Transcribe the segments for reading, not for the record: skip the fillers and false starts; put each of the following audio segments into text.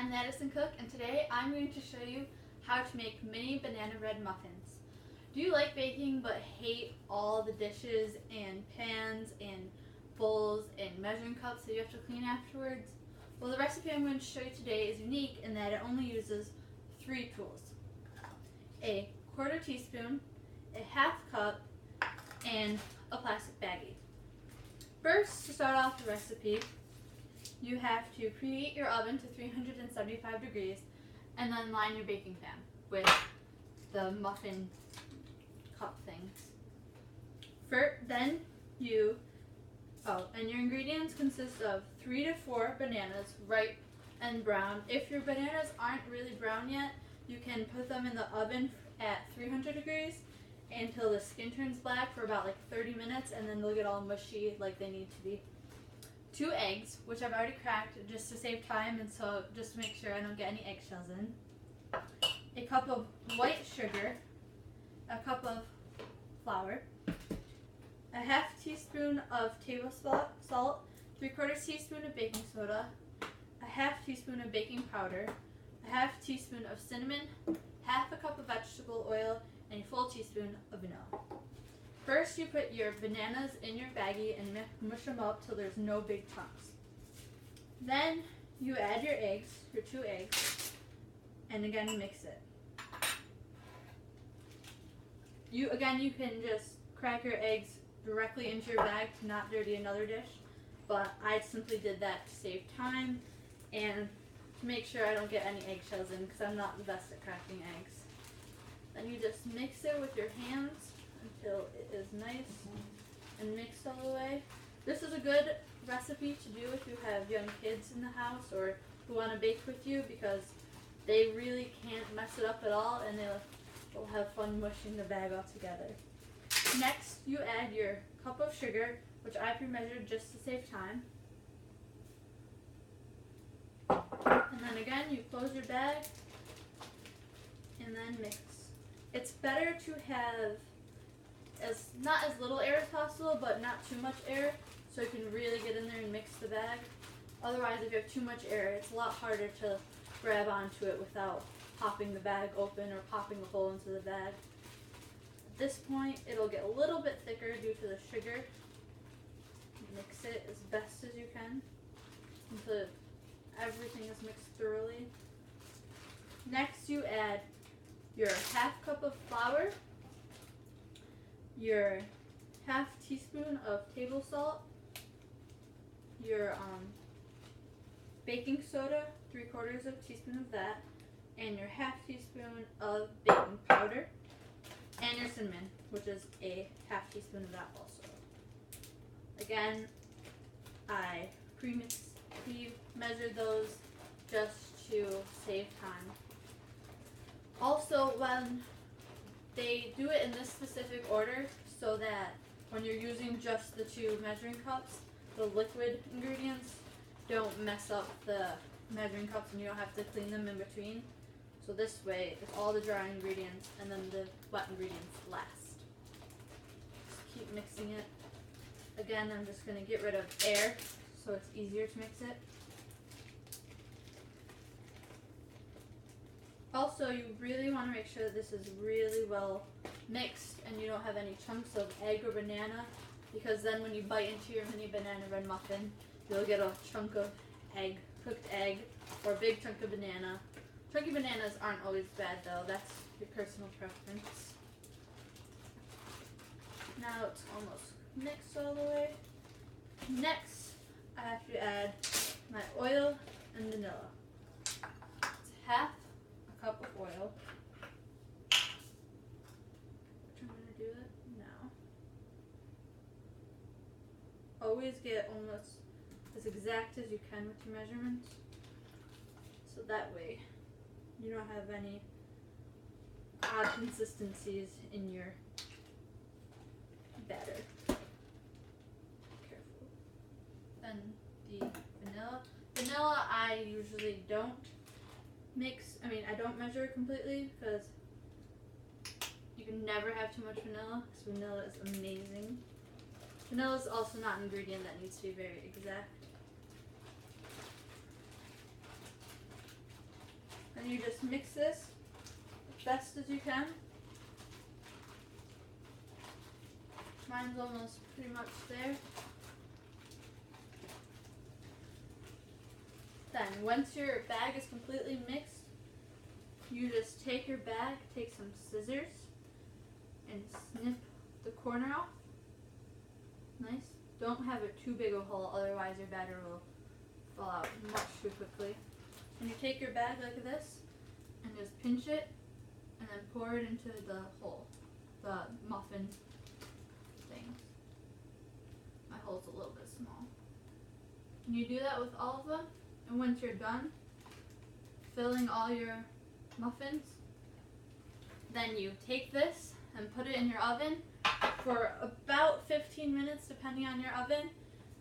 I'm Madison Cook, and today I'm going to show you how to make mini banana bread muffins. Do you like baking but hate all the dishes and pans and bowls and measuring cups that you have to clean afterwards? Well, the recipe I'm going to show you today is unique in that it only uses 3 tools: a quarter teaspoon, a half cup, and a plastic baggie. First, to start off the recipe, you have to preheat your oven to 375 degrees and then line your baking pan with the muffin cup things. And your ingredients consist of 3 to 4 bananas, ripe and brown. If your bananas aren't really brown yet, you can put them in the oven at 300 degrees until the skin turns black for about 30 minutes, and then they'll get all mushy like they need to be. 2 eggs, which I've already cracked just to save time and so just to make sure I don't get any eggshells in. A cup of white sugar, a cup of flour, a half teaspoon of table salt, 3/4 teaspoon of baking soda, a half teaspoon of baking powder, a half teaspoon of cinnamon, half a cup of vegetable oil, and a full teaspoon of vanilla. First, you put your bananas in your baggie and mush them up till there's no big chunks. Then you add your eggs, your 2 eggs, and again mix it. You can just crack your eggs directly into your bag to not dirty another dish, but I simply did that to save time and to make sure I don't get any eggshells in because I'm not the best at cracking eggs. Then you just mix it with your hands until it is nice and mixed all the way. This is a good recipe to do if you have young kids in the house or who want to bake with you, because they really can't mess it up at all and they'll have fun mushing the bag all together. Next, you add your cup of sugar, which I pre-measured just to save time. And then again, you close your bag and then mix. It's better to have not as little air as possible, but not too much air, so you can really get in there and mix the bag. Otherwise, if you have too much air, it's a lot harder to grab onto it without popping the bag open or popping a hole into the bag. At this point, it'll get a little bit thicker due to the sugar. Mix it as best as you can until everything is mixed thoroughly. Next, you add your half cup of flour, your half teaspoon of table salt, your baking soda, 3/4 of a teaspoon of that, and your half teaspoon of baking powder, and your cinnamon, which is a half teaspoon of that also. Again, I pre-measured those just to save time. Also, when they do it in this specific order so that when you're using just the 2 measuring cups, the liquid ingredients don't mess up the measuring cups and you don't have to clean them in between. So this way, it's all the dry ingredients and then the wet ingredients last. Just keep mixing it. Again, I'm just going to get rid of air so it's easier to mix it. Also, you really want to make sure that this is really well mixed and you don't have any chunks of egg or banana, because then when you bite into your mini banana bread muffin, you'll get a chunk of egg, cooked egg, or a big chunk of banana. Chunky bananas aren't always bad though, that's your personal preference. Now it's almost mixed all the way. Next, I have to add my oil and vanilla. It's half a cup of oil, which I'm going to do it now. Always get almost as exact as you can with your measurements, so that way you don't have any odd consistencies in your batter. Careful. Then the vanilla. Vanilla I usually don't I don't measure completely because you can never have too much vanilla, because vanilla is amazing. Vanilla is also not an ingredient that needs to be very exact. just mix this as best as you can. Mine's almost pretty much there. Then, once your bag is completely mixed, you just take your bag, take some scissors, and snip the corner off. Nice. Don't have it too big a hole, otherwise your batter will fall out much too quickly. And you take your bag like this, and just pinch it, and then pour it into the hole, the muffin things. My hole's a little bit small. And you do that with all of them, and once you're done filling all your muffins, then you take this and put it in your oven for about 15 minutes depending on your oven,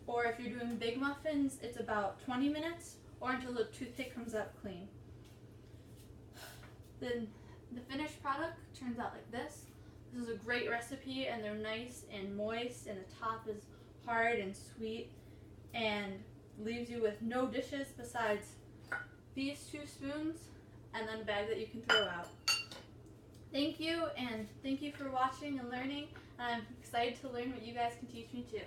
or if you're doing big muffins it's about 20 minutes, or until the toothpick comes out clean. Then the finished product turns out like this. This is a great recipe, and they're nice and moist, and the top is hard and sweet and leaves you with no dishes besides these 2 spoons and then a bag that you can throw out. Thank you, and thank you for watching and learning. I'm excited to learn what you guys can teach me too.